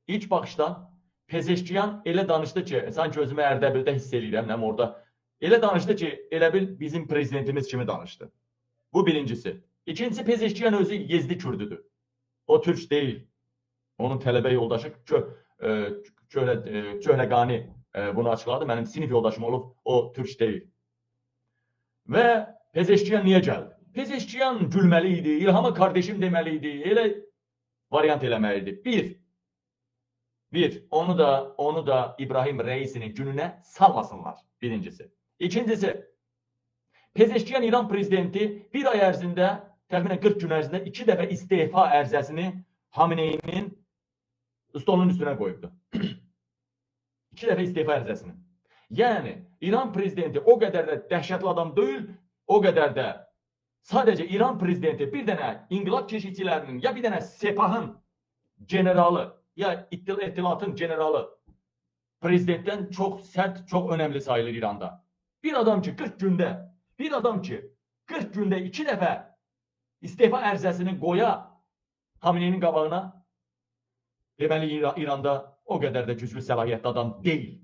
İlk baxışdan Pezeşkiyan elə danışdı ki, sanki özümü Ərdəbildə hiss edirəm, nəm orada. Elə danışdı ki, elə bil bizim prezidentimiz kimi danışdı. Bu birincisi. İkincisi, Pezeşkiyan özü Yezdi Kürdüdür. O Türk değil. Onun tələbə yoldaşı Köhləqani bunu açıqladı. Mənim sinif yoldaşım olub, o Türk değil. Və Pezeşkiyan niyə gəldi? Pezeşkiyan gülməli idi, İlhama kardeşim deməli idi, elə variant eləməli idi. Onu da İbrahim Reisinin gününə salmasınlar. Birincisi. İkincisi, Pezeşkiyan İran prezidenti bir ay ərzində, təxminən 40 gün ərzində 2 dəfə istefa ərizəsini Hamineyinin stolunun üstünə qoyubdu. 2 dəfə istefa ərizəsini. Yəni, İran prezidenti o qədər də dəhşətli adam deyil, o qədər də sadəcə İran prezidenti bir dənə inqilab keşikçilərinin, ya bir dənə Sepahın generalı, ya İttilatın generalı prezidentdən çox sərt, çox önəmli sayılır İranda. Bir adam ki 40 gündə 2 dəfə istefa ərizəsini qoya Hamineyinin qabağına, deməli İranda o qədər də güclü səlahiyyətli adam deyil.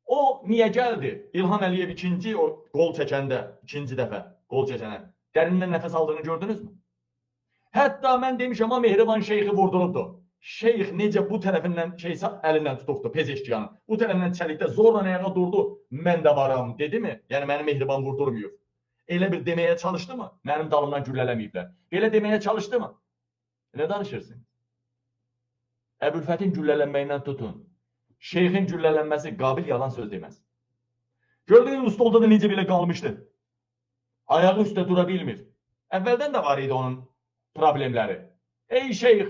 O niyə gəldi? İlham Əliyev ikinci qol çəkəndə, ikinci dəfə qol çəkənə dərindən nəfəs aldığını gördünüzmü? Hətta mən demişəm, Mehriban şeyxi vurdurubdu. Şeyx necə bu tərəfindən əlindən tutubdu Pezeşkiyanı. Bu tərəfindən çəlikdə zorla ayağa durdu. Mən də varam, dedi mi? Yəni məni Mehriban vurdurmuyor. Elə bir deməyə çalışdı mı? Mənim dalımdan güllələməyiblər. Belə deməyə çalışdı mı? Nə danışırsın? Əbülfətin güllələnməyindən tutun. Şeyxin güllələnməsi qabil yalan söz deməz. Gördüyünüz stolda da necə belə qalmışdı. Ayağı üstə dura bilmir. Əvvəldən də var idi onun problemləri. Ey şeyx,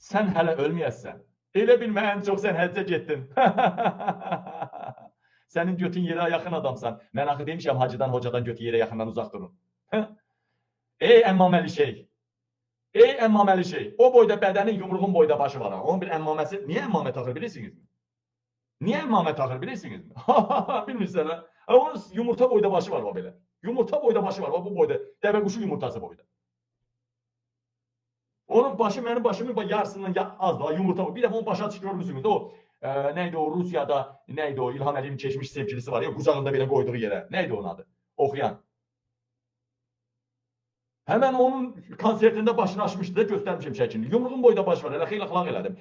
sən hələ ölməyəsən. Elə bilmə, ən çox sən həccə getdin. Sənin götün yerə yaxın adamsan. Mən axı demişəm, hacıdan, hocadan götün yerə yaxından uzaq durun. Ey əmmaməli şeyh, o boyda bədənin, yumruğun boyda başı var. Onun bir əmmaməsi, niyə əmmamə taxır bilirsinizmi? Niyə əmmamə taxır bilirsinizmi? Bilmirsən, ha? Onun yumurta boyda başı var o belə. Yumurta boyda başı var, o bu boyda. Dəvə quşu yumurtası boyda. Onun başı mənim başımın yarısından az da yumurta boyda. Bir dəfə onun başı açıq görmüsünüz. O, neydi o, Rusiyada, neydi o, İlham Əliyevin keçmiş sevgilisi var ya, qucağında belə qoyduğu yerə. Neydi onun adı? Oxuyan. Həmən onun konsertində başını açmışdı da göstərmişim şəklini. Yumruğun boyda başı var, elə xeyli xalaq elədim.